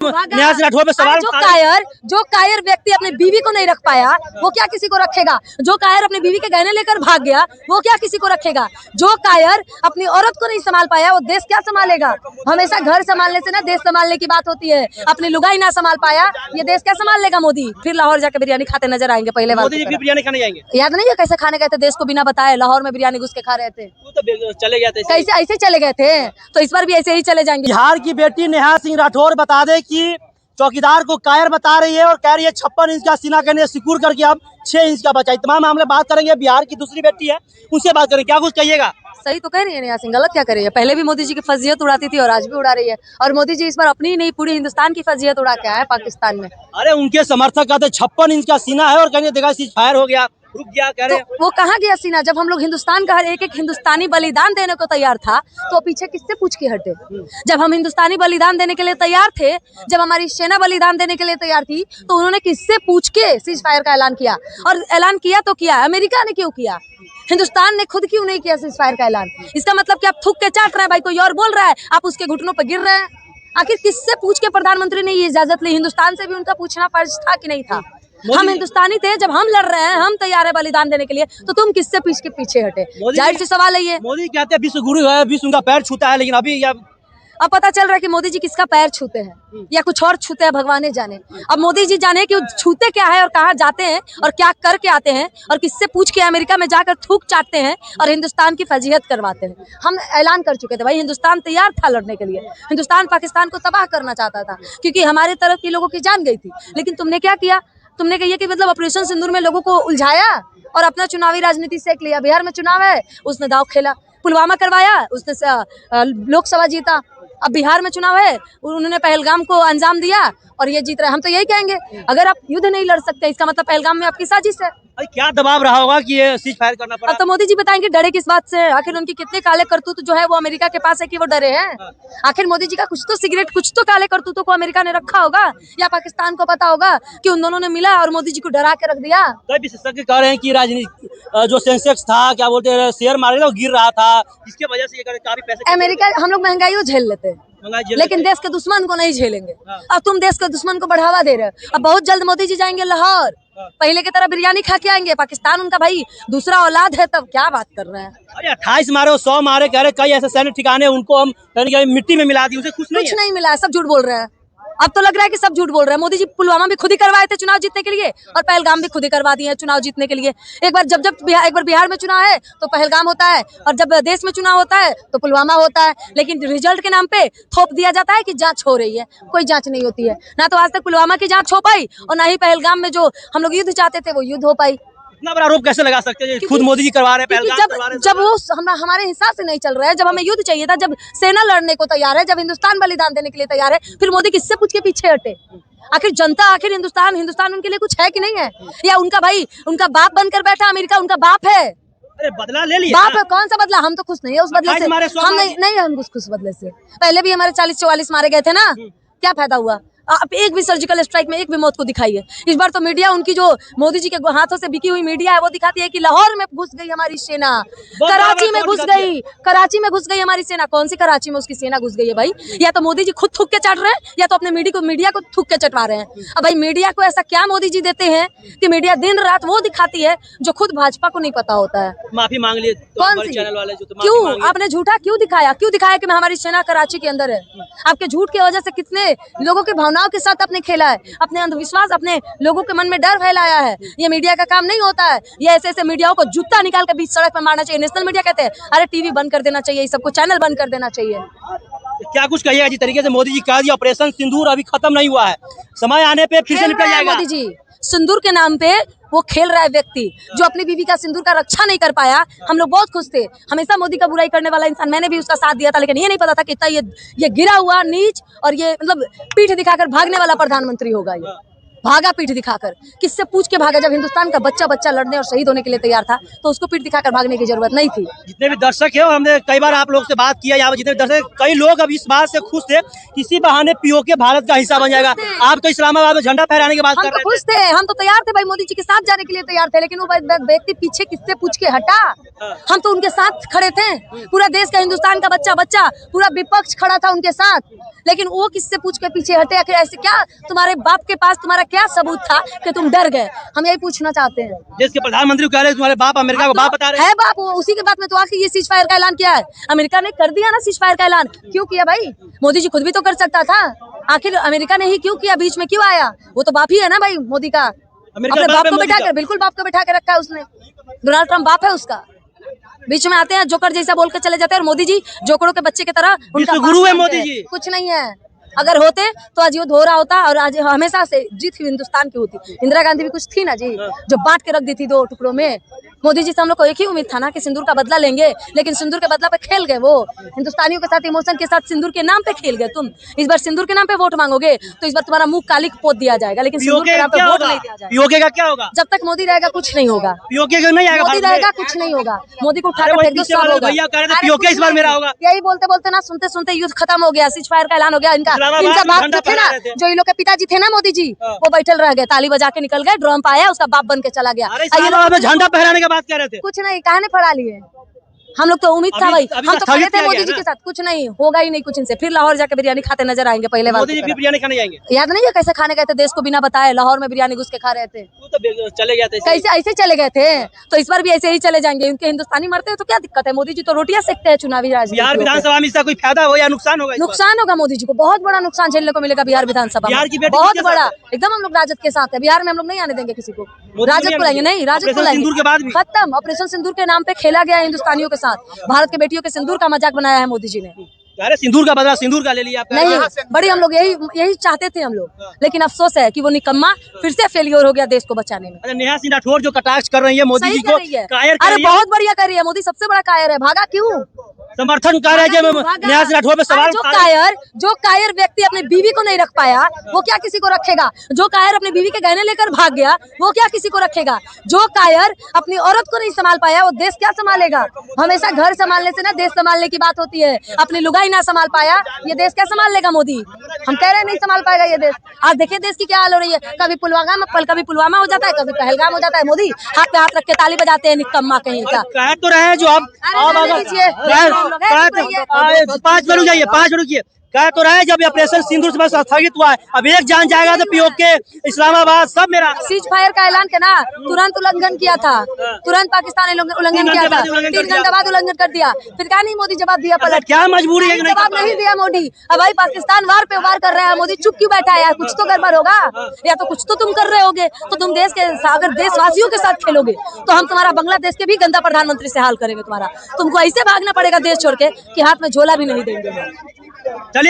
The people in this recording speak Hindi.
राठौर पे सवाल जो कायर व्यक्ति अपनी बीवी को नहीं रख पाया वो क्या किसी को रखेगा। जो कायर अपनी बीवी के गहने लेकर भाग गया वो क्या किसी को रखेगा। जो कायर अपनी औरत को नहीं संभाल पाया वो देश क्या संभालेगा। हमेशा घर संभालने से ना देश संभालने की बात होती है। अपनी लुगाई ना संभाल पाया ये देश क्या संभाल लेगा मोदी। फिर लाहौर जाकर बिरयानी खाते नजर आएंगे। पहले मोदी जी बिरयानी खाने जाएंगे, याद नहीं है कैसे खाने गए थे देश को बिना बताए। लाहौर में बिरयानी घुस के खा रहे थे, तो चले गए थे। कैसे ऐसे चले गए थे तो इस बार भी ऐसे ही चले जाएंगे। बिहार की बेटी नेहा सिंह राठौर बता दे कि चौकीदार को कायर बता रही है और कह रही है 56 इंच का सीना कहने सिक्योर करके अब 6 इंच का बचा। तमाम मामले बात करेंगे। बिहार की दूसरी बेटी है उनसे बात करेंगे। क्या कुछ कहिएगा। सही तो कह रही है नेहा सिंह, गलत क्या कर रही है। पहले भी मोदी जी की फजीयत उड़ाती थी और आज भी उड़ा रही है। और मोदी जी इस बार अपनी नहीं पूरी हिंदुस्तान की फजीयत उड़ा के आए पाकिस्तान में। अरे उनके समर्थक कहते 56 इंच का सीना है और कहने देखा सीज फायर हो गया, रुक गया, कह रहे तो वो कहाँ गया सीना। जब हम लोग हिंदुस्तान का हर एक एक हिंदुस्तानी बलिदान देने को तैयार था तो पीछे किससे पूछ के हटे। जब हम हिंदुस्तानी बलिदान देने के लिए तैयार थे, जब हमारी सेना बलिदान देने के लिए तैयार थी तो उन्होंने किससे पूछ के सीज फायर का ऐलान किया। और ऐलान किया तो किया, अमेरिका ने क्यों किया, हिंदुस्तान ने खुद क्यों नहीं किया सीज फायर का ऐलान। इसका मतलब कि आप थूक के चाट रहे हैं भाई, कोई और बोल रहा है आप उसके घुटनों पर गिर रहे हैं। आखिर किससे पूछ के प्रधानमंत्री ने ये इजाजत ली। हिंदुस्तान से भी उनका पूछना फर्ज था कि नहीं था। हम हिंदुस्तानी थे, जब हम लड़ रहे हैं हम तैयार है बलिदान देने के लिए तो तुम किससे पीछे हटे। जाहिर सी सवाल है ये। मोदी कहते हैं विश्व गुरु है, विश्व उनका पैर छूता है, लेकिन अभी अब पता चल रहा है कि मोदी जी किसका पैर छूते हैं या कुछ और छूते हैं, भगवान ही जाने। अब मोदी जी जाने कि छूते क्या है और कहाँ जाते हैं और क्या करके आते हैं और किससे पूछ के अमेरिका में जाकर थूक चाटते हैं और हिंदुस्तान की फजीहत करवाते हैं। हम ऐलान कर चुके थे भाई, हिंदुस्तान तैयार था लड़ने के लिए। हिंदुस्तान पाकिस्तान को तबाह करना चाहता था क्योंकि हमारे तरफ के लोगों की जान गई थी। लेकिन तुमने क्या किया, तुमने कहिए कि मतलब ऑपरेशन सिंदूर में लोगों को उलझाया और अपना चुनावी राजनीति सेक लिया। बिहार में चुनाव है उसने दाव खेला, पुलवामा करवाया उसने लोकसभा जीता। अब बिहार में चुनाव है उन्होंने पहलगाम को अंजाम दिया और ये जीत रहे। हम तो यही कहेंगे अगर आप युद्ध नहीं लड़ सकते इसका मतलब पहलगाम में आपकी साजिश है। क्या दबाव रहा होगा कि ये सीज फायर करना पड़ा। अब तो मोदी जी बताएंगे डरे किस बात से। आखिर उनकी कितने काले करतूत जो है वो अमेरिका के पास है कि वो डरे हैं। आखिर मोदी जी का कुछ तो सिगरेट, कुछ तो काले करतूतों को अमेरिका ने रखा होगा या पाकिस्तान को पता होगा कि उन दोनों ने मिला और मोदी जी को डरा के रख दिया। कई विशेषज्ञ कह रहे हैं कि राजनीति जो सेंसेक्स था, क्या बोलते हैं, शेयर मार्केट वो गिर रहा था, इसके वजह से ये काफी पैसे। अमेरिका हम लोग महंगाई झेल लेते हैं लेकिन देश के दुश्मन को नहीं झेलेंगे। अब तुम देश के दुश्मन को बढ़ावा दे रहे हो। अब बहुत जल्द मोदी जी जाएंगे लाहौर, पहले की तरह बिरयानी खा के आएंगे। पाकिस्तान उनका भाई दूसरा औलाद है, तब क्या बात कर रहे हैं। अरे 28 मारे 100 मारे, कह रहे कई ऐसे सैन्य ठिकाने उनको हम मिट्टी में मिला दी, उसे कुछ नहीं मिला, सब झूठ बोल रहे हैं। अब तो लग रहा है कि सब झूठ बोल रहे हैं। मोदी जी पुलवामा भी खुद ही करवाए थे चुनाव जीतने के लिए और पहलगाम भी खुद ही करवा दिए हैं चुनाव जीतने के लिए। एक बार बिहार में चुनाव है तो पहलगाम होता है और जब देश में चुनाव होता है तो पुलवामा होता है। लेकिन रिजल्ट के नाम पे थोप दिया जाता है कि जांच हो रही है, कोई जांच नहीं होती है। ना तो आज तक पुलवामा की जांच हो पाई और ना ही पहलगाम में जो हम लोग युद्ध चाहते थे वो युद्ध हो पाई। इतना बड़ा आरोप कैसे लगा सकते हैं? खुद मोदी जी करवा रहे हैं। जब वो हमारे हिसाब से नहीं चल रहा है, जब हमें युद्ध चाहिए था, जब सेना लड़ने को तैयार है, जब हिंदुस्तान बलिदान देने के लिए तैयार है, फिर मोदी किससे पूछ के पीछे हटे। आखिर जनता, आखिर हिंदुस्तान उनके लिए कुछ है कि नहीं है, या उनका भाई उनका बाप बनकर बैठा अमेरिका उनका बाप है। अरे बदला ले लिया। बाप है, कौन सा बदला। हम तो खुश नहीं है उस बदले से। हम नहीं हम खुश बदले से। पहले भी हमारे 40-44 मारे गए थे ना, क्या फायदा हुआ। आप एक भी सर्जिकल स्ट्राइक में एक भी मौत को दिखाई है। इस बार तो मीडिया उनकी जो मोदी जी के हाथों से बिकी हुई मीडिया है वो दिखाती है कि लाहौर में घुस गई हमारी सेना, कराची में घुस गई हमारी सेना। कौन सी कराची में उसकी सेना घुस गई है भाई। या तो मोदी जी खुद थूक के चट रहे हैं या तो अपने मीडिया को थूक के चटवा रहे हैं। अब भाई मीडिया को ऐसा क्या मोदी जी देते हैं कि मीडिया दिन रात वो दिखाती है जो खुद भाजपा को नहीं पता होता है। माफी मांग ली कौन सी चैनल वाले क्यों आपने झूठा क्यों दिखाया कि हमारी सेना कराची के अंदर है। आपके झूठ की वजह से कितने लोगों की भावनाओं के साथ आपने खेला है, अपने अंधविश्वास, अपने लोगों के मन में डर फैलाया है। ये मीडिया का काम नहीं होता है। ये ऐसे मीडियाओं को जूता निकाल के बीच सड़क पर मारना चाहिए। नेशनल मीडिया कहते हैं अरे टीवी बंद कर देना चाहिए, सबको चैनल बंद कर देना चाहिए। क्या कुछ कहिएगा जिस तरीके से मोदी जी कह दिया ऑपरेशन सिंदूर अभी खत्म नहीं हुआ है, समय आने पे फिर से निकल जाएगा। मोदी जी सिंदूर के नाम पे वो खेल रहा है व्यक्ति जो अपनी बीवी का सिंदूर का रक्षा नहीं कर पाया। हम लोग बहुत खुश थे, हमेशा मोदी का बुराई करने वाला इंसान, मैंने भी उसका साथ दिया था, लेकिन ये नहीं पता था कि इतना ये गिरा हुआ नीच और ये मतलब पीठ दिखाकर भागने वाला प्रधानमंत्री होगा ये। भागा पीठ दिखाकर। किससे पूछ के भागा? जब हिंदुस्तान का बच्चा बच्चा लड़ने और शहीद होने के लिए तैयार था तो उसको पीठ दिखाकर भागने की जरूरत नहीं थी। जितने भी दर्शक है, हमने कई बार आप लोग से बात किया, यहाँ जितने दर्शक, कई लोग अब इस बात से खुश थे किसी बहाने पीओके भारत का हिस्सा बन जाएगा। आप तो इस्लामाबाद में झंडा फहराने की बात हम कर तो रहे खुश थे, हम तो तैयार थे भाई, मोदी जी के साथ जाने के लिए तैयार थे, लेकिन वो व्यक्ति पीछे किससे पूछ के हटा। हम तो उनके साथ खड़े थे, पूरा देश का हिंदुस्तान का बच्चा बच्चा पूरा विपक्ष खड़ा था उनके साथ, लेकिन वो किससे पूछ के पीछे हटे? आखिर ऐसे क्या तुम्हारे बाप के पास तुम्हारा क्या सबूत था कि तुम डर गए? हम यही पूछना चाहते हैं। देश के प्रधानमंत्री कह रहे हैं तुम्हारे बाप अमेरिका को बाप बता रहे है बाप, वो उसी के बात में तो आखिर ये सीज फायर का ऐलान किया है। अमेरिका ने कर दिया ना सीज फायर का ऐलान। क्यों किया भाई? मोदी जी खुद भी तो कर सकता था, आखिर अमेरिका ने ही क्यों किया? बीच में क्यों आया? वो तो बाप ही है ना भाई मोदी का, अपने बाप को बैठा कर, बिल्कुल बाप को बैठा के रखा है उसने। डोनाल्ड ट्रम्प बाप है उसका। बीच में आते हैं जोकर जैसा बोल के चले जाते हैं, और मोदी जी जोकरों के बच्चे की तरह उनका गुरु है मोदी जी। कुछ नहीं है। अगर होते तो आज युद्ध हो रहा होता, और आज हमेशा से जीत हिंदुस्तान की होती। इंदिरा गांधी भी कुछ थी ना जी, जो बांट के रख दी थी दो टुकड़ों में। मोदी जी से हम लोग को एक ही उम्मीद था ना कि सिंदूर का बदला लेंगे, लेकिन सिंदूर के बदला पे खेल गए वो। हिंदुस्तानियों के साथ इमोशन के साथ सिंदूर के नाम पे खेल गए तुम। इस बार सिंदूर के नाम पे वोट मांगोगे तो इस बार तुम्हारा मुंह काली पोत दिया जाएगा, लेकिन सिंदूर के नाम पे वोट नहीं दिया जाएगा। पीओके का क्या होगा? जब तक मोदी रहेगा कुछ नहीं होगा। पीओके का नहीं आएगा, मोदी रहेगा कुछ नहीं होगा। मोदी को उठाकर फेंक दो, सब होगा। भैया कह रहे थे पीओके इस बार मेरा होगा। यही बोलते बोलते ना, सुनते सुनते युद्ध खत्म हो गया, सीज फायर का ऐलान हो गया। इनका बाप जो थे ना, जो इन लोग के पिताजी थे ना मोदी जी, वो बैठल रह गए, ताली बजा के निकल गए, ड्रम आया, उसका बाप बन के चला गया। झंडा फहराने की बात कर रहे थे, कुछ नहीं, कहा फड़ा लिए। हम लोग तो उम्मीद था भाई, हम तो खड़े थे मोदी जी के साथ। कुछ नहीं होगा ही नहीं कुछ इनसे। फिर लाहौर जाके बिरयानी खाते नजर आएंगे पहले बार। मोदी जी बिरयानी खाने जाएंगे, याद नहीं है कैसे खाने गए थे देश को बिना बताए? लाहौर में बिरयानी घुस के खा रहे थे, तो चले गए थे। कैसे ऐसे चले गए थे? तो इस बार भी ऐसे ही चले जाएंगे। उनके हिंदुस्तानी मरते हैं तो क्या दिक्कत है? मोदी जी तो रोटियां सेकते हैं चुनावी राजनीति। बिहार विधानसभा में इसका कोई फायदा हो या नुकसान होगा? नुकसान होगा, मोदी जी को बहुत बड़ा नुकसान झेलने को मिलेगा बिहार विधानसभा में, बहुत बड़ा। एकदम हम लोग राजद के साथ है, बिहार में हम लोग नहीं आने देंगे किसी को। राजद को लाएंगे, नहीं राजद को लाएंगे। खत्म, ऑपरेशन सिंदूर के नाम पे खेला गया हिंदुस्तानियों के साथ। भारत के बेटियों के सिंदूर का मजाक बनाया है मोदी जी ने। अरे सिंदूर का बदला सिंदूर का ले लिया आपने। नहीं बड़ी, हम लोग यही चाहते थे हम लोग, लेकिन अफसोस है कि वो निकम्मा फिर से फेलियर हो गया देश को बचाने में। अरे नेहा सिंह राठौर जो कटाक्ष कर रही है मोदी जी को, कायर कर रही है। अरे बहुत बढ़िया कर रही है, मोदी सबसे बड़ा कायर है। भागा क्यों? समर्थन कर रहे हैं नेहा सिंह राठौर पे सवाल। जो कायर व्यक्ति अपनी बीवी को नहीं रख पाया वो क्या किसी को रखेगा? जो कायर अपनी बीवी के गहने लेकर भाग गया वो क्या किसी को रखेगा? जो कायर अपनी औरत को नहीं संभाल पाया वो देश क्या संभालेगा? हमेशा घर संभालने से ना देश संभालने की बात होती है। अपनी लुगाई ना संभाल पाया, ये देश क्या संभाल लेगा मोदी? हम कह रहे हैं नहीं संभाल पाएगा ये देश। आज देखिए देश की क्या हाल हो रही है। कभी पुलवामा हो जाता है, कभी पहलगाम हो जाता है। मोदी हाथ पे हाथ रख के ताली बजाते हैं, निकम्मा कहीं का। कह तो रहे हैं जो आप 5 मिनट जाइए, 5 मिनट रुकिए। कह तो रहे जब ऑपरेशन सिंदूर से स्थगित हुआ है, अब एक जान जाएगा तो पीओके इस्लामाबाद सब मेरा। सीज फायर का ऐलान के ना तुरंत उल्लंघन किया था, तुरंत पाकिस्तान ने उल्लंघन किया था। 3 घंटे बाद उल्लंघन कर दिया, फिर क्या नहीं मोदी जवाब दिया पलट? क्या मजबूरी है? जवाब नहीं दिया मोदी। अब भाई पाकिस्तान वार पे वार कर रहा है, मोदी चुप क्यों बैठा है? यार कुछ तो गड़बड़ होगा, या तो कुछ तो तुम कर रहे होगे। तो तुम देश के, अगर देशवासियों के साथ खेलोगे तो हम तुम्हारा बांग्लादेश के भी गंदा प्रधानमंत्री से हाल करेंगे तुम्हारा। तुमको ऐसे भागना पड़ेगा देश छोड़ के कि हाथ में झोला भी नहीं देंगे। चलिए।